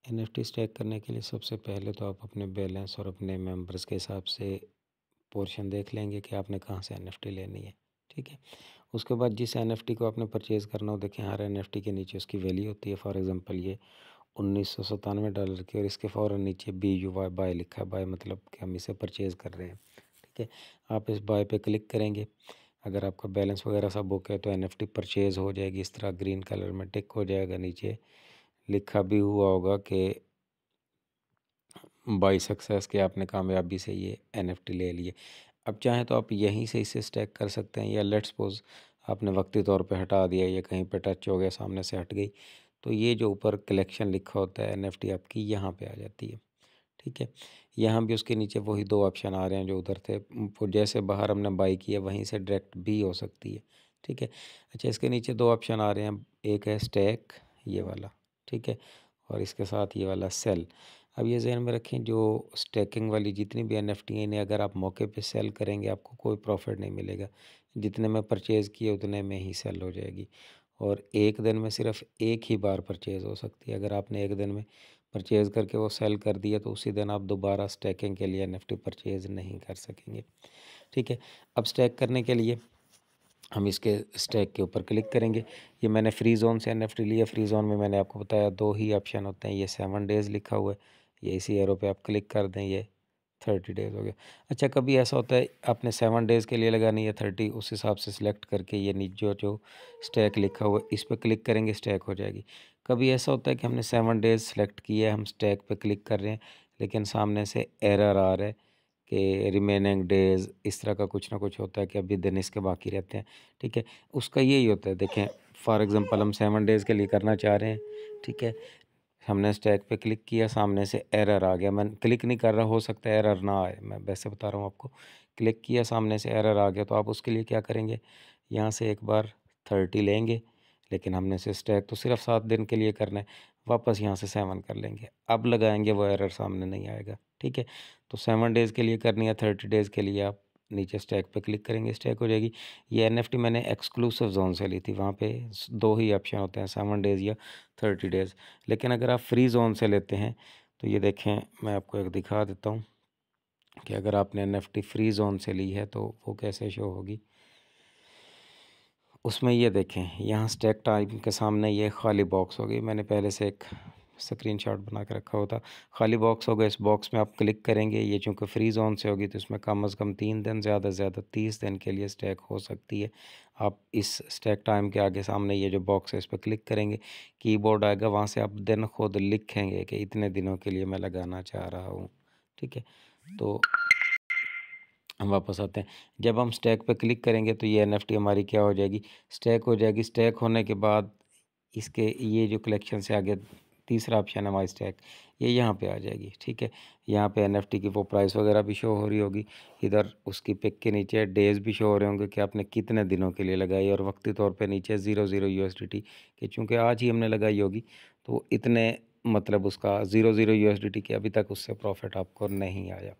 NFT stack करने के लिए सबसे पहले तो आप अपने बैलेंस और अपने मेंबर्स के हिसाब से पोर्शन देख लेंगे कि आपने कहाँ से एनएफटी लेनी है। ठीक है, उसके बाद जिस एनएफटी को आपने परचेज़ करना हो, देखें हर एनएफटी के नीचे उसकी वैल्यू होती है। फॉर एग्जांपल ये $1997 की और इसके फ़ौरन नीचे BUY बाय लिखा है। बाय मतलब कि हम इसे परचेज़ कर रहे हैं। ठीक है, आप इस बाय पे क्लिक करेंगे। अगर आपका बैलेंस वगैरह सब ओके है तो एनएफटी परचेज़ हो जाएगी। इस तरह ग्रीन कलर में टिक हो जाएगा, नीचे लिखा भी हुआ होगा कि बाई सक्सेस के आपने कामयाबी से ये एनएफटी ले लिए। अब चाहें तो आप यहीं से इसे स्टैक कर सकते हैं, या लेट्स सपोज आपने वक्ती तौर पे हटा दिया, ये कहीं पे टच हो गया, सामने से हट गई, तो ये जो ऊपर कलेक्शन लिखा होता है एनएफटी आपकी यहाँ पे आ जाती है। ठीक है, यहाँ भी उसके नीचे वही दो ऑप्शन आ रहे हैं जो उधर थे। वो जैसे बाहर हमने बाई किया वहीं से डायरेक्ट भी हो सकती है। ठीक है, अच्छा इसके नीचे दो ऑप्शन आ रहे हैं, एक है स्टैक ये वाला, ठीक है, और इसके साथ ये वाला सेल। अब ये ज़हन में रखें, जो स्टैकिंग वाली जितनी भी एनएफटी हैं इन्हें अगर आप मौके पे सेल करेंगे आपको कोई प्रॉफिट नहीं मिलेगा। जितने में परचेज़ किए उतने में ही सेल हो जाएगी, और एक दिन में सिर्फ एक ही बार परचेज़ हो सकती है। अगर आपने एक दिन में परचेज़ करके वो सेल कर दिया तो उसी दिन आप दोबारा स्टैकिंग के लिए एनएफटी परचेज़ नहीं कर सकेंगे। ठीक है, अब स्टैक करने के लिए हम इसके स्टैक के ऊपर क्लिक करेंगे। ये मैंने फ्री जोन से एनएफटी लिया। फ्री जोन में मैंने आपको बताया दो ही ऑप्शन होते हैं, ये 7 डेज़ लिखा हुआ है, ये इसी एरो पे आप क्लिक कर दें, ये 30 डेज़ हो गया। अच्छा कभी ऐसा होता है आपने 7 डेज़ के लिए लगानी है 30, उस हिसाब से सिलेक्ट करके ये नीचे जो जो स्टैक लिखा हुआ है इस पर क्लिक करेंगे, स्टैक हो जाएगी। कभी ऐसा होता है कि हमने 7 डेज़ सेलेक्ट किया है, हम स्टैक पे क्लिक कर रहे हैं लेकिन सामने से एरर आ रहा है कि रिमेनिंग डेज़, इस तरह का कुछ ना कुछ होता है कि अभी दिन इसके बाकी रहते हैं। ठीक है, उसका यही होता है। देखें फॉर एग्ज़ाम्पल हम 7 डेज़ के लिए करना चाह रहे हैं। ठीक है, हमने स्टैक पे क्लिक किया, सामने से एरर आ गया। मैं क्लिक नहीं कर रहा, हो सकता है एरर ना आए, मैं वैसे बता रहा हूँ आपको। क्लिक किया, सामने से एरर आ गया, तो आप उसके लिए क्या करेंगे, यहाँ से एक बार 30 लेंगे, लेकिन हमने से स्टैक तो सिर्फ 7 दिन के लिए करना है, वापस यहाँ से 7 कर लेंगे। अब लगाएंगे वो एरर सामने नहीं आएगा। ठीक है, तो 7 डेज़ के लिए करनी है, 30 डेज़ के लिए आप नीचे स्टैक पे क्लिक करेंगे, स्टैक हो जाएगी। ये एनएफटी मैंने एक्सक्लूसिव जोन से ली थी, वहाँ पे दो ही ऑप्शन होते हैं, 7 डेज़ या 30 डेज़। लेकिन अगर आप फ्री जोन से लेते हैं तो ये देखें, मैं आपको एक दिखा देता हूँ कि अगर आपने एनएफटी फ्री जोन से ली है तो वो कैसे शो होगी। उसमें ये देखें, यहाँ स्टैक टाइम के सामने ये खाली बॉक्स होगी। मैंने पहले से एक स्क्रीनशॉट बना के रखा होता, खाली बॉक्स होगा। इस बॉक्स में आप क्लिक करेंगे, ये चूँकि फ्री जोन से होगी तो इसमें कम से कम 3 दिन, ज़्यादा से ज़्यादा 30 दिन के लिए स्टैक हो सकती है। आप इस स्टैक टाइम के आगे सामने ये जो बॉक्स है इस पर क्लिक करेंगे, कीबोर्ड आएगा, वहाँ से आप दिन खुद लिखेंगे कि इतने दिनों के लिए मैं लगाना चाह रहा हूँ। ठीक है, तो हम वापस आते हैं। जब हम स्टैक पे क्लिक करेंगे तो ये एनएफटी हमारी क्या हो जाएगी, स्टैक हो जाएगी। स्टैक होने के बाद इसके ये जो कलेक्शन से आगे तीसरा ऑप्शन है माई स्टैक, ये यहाँ पे आ जाएगी। ठीक है, यहाँ पे एनएफटी की वो प्राइस वगैरह भी शो हो रही होगी। इधर उसकी पिक के नीचे डेज़ भी शो हो रहे होंगे कि आपने कितने दिनों के लिए लगाई, और वक्ती तौर पे नीचे 00 USDT कि चूँकि आज ही हमने लगाई होगी तो इतने मतलब उसका 00 USDT के अभी तक उससे प्रॉफिट आपको नहीं आया।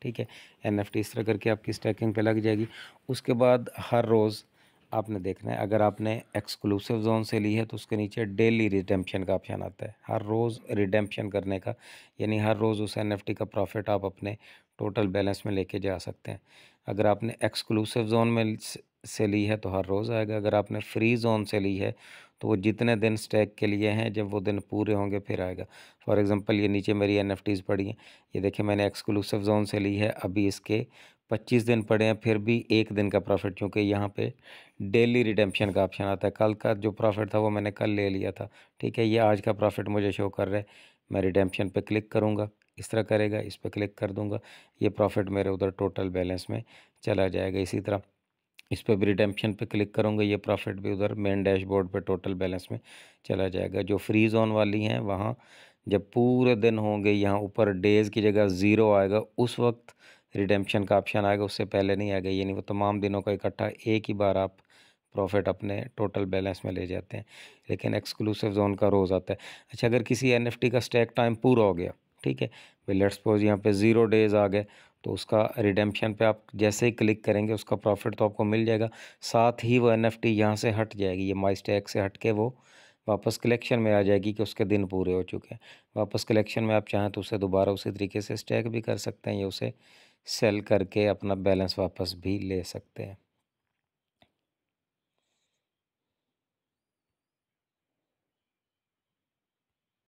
ठीक है, एनएफटी इस तरह करके आपकी स्टैकिंग पे लग जाएगी। उसके बाद हर रोज़ आपने देखना है, अगर आपने एक्सक्लूसिव जोन से ली है तो उसके नीचे डेली रिडेम्पशन का ऑप्शन आता है, हर रोज़ रिडेम्पशन करने का, यानी हर रोज़ उस एनएफटी का प्रॉफिट आप अपने टोटल बैलेंस में लेके जा सकते हैं। अगर आपने एक्सक्लूसिव जोन में से ली है तो हर रोज़ आएगा। अगर आपने फ्री जोन से ली है तो वो जितने दिन स्टैक के लिए हैं, जब वो दिन पूरे होंगे फिर आएगा। फॉर एग्ज़ाम्पल ये नीचे मेरी एनएफटीज़ पड़ी हैं, ये देखिए मैंने एक्सक्लूसिव जोन से ली है, अभी इसके 25 दिन पड़े हैं, फिर भी एक दिन का प्रॉफिट, क्योंकि यहाँ पे डेली रिडेम्पशन का ऑप्शन आता है। कल का जो प्रॉफिट था वो मैंने कल ले लिया था। ठीक है, ये आज का प्रॉफिट मुझे शो कर रहा है। मैं रिडेम्पशन पे क्लिक करूँगा, इस तरह करेगा, इस पर क्लिक कर दूँगा, ये प्रॉफिट मेरे उधर टोटल बैलेंस में चला जाएगा। इसी तरह इस पर भी रिडेम्पशन पे क्लिक करूँगा, ये प्रॉफिट भी उधर मेन डैशबोर्ड पे टोटल बैलेंस में चला जाएगा। जो फ्री जोन वाली हैं वहाँ जब पूरे दिन होंगे, यहाँ ऊपर डेज़ की जगह 0 आएगा, उस वक्त रिडेम्पशन का ऑप्शन आएगा, उससे पहले नहीं आएगा। यानी वो तमाम दिनों का इकट्ठा एक ही बार आप प्रॉफिट अपने टोटल बैलेंस में ले जाते हैं। लेकिन एक्सक्लूसिव जोन का रोज़ आता है। अच्छा, अगर किसी एनएफटी का स्टैक टाइम पूरा हो गया, ठीक है भाई, लेट्स सपोज यहाँ पे 0 डेज़ आ गए, तो उसका रिडेम्पशन पे आप जैसे ही क्लिक करेंगे उसका प्रॉफिट तो आपको मिल जाएगा, साथ ही वो एनएफटी यहाँ से हट जाएगी, ये माई स्टैक से हट के वो वापस कलेक्शन में आ जाएगी कि उसके दिन पूरे हो चुके हैं। वापस कलेक्शन में आप चाहें तो उसे दोबारा उसी तरीके से स्टैक भी कर सकते हैं या उसे सेल करके अपना बैलेंस वापस भी ले सकते हैं।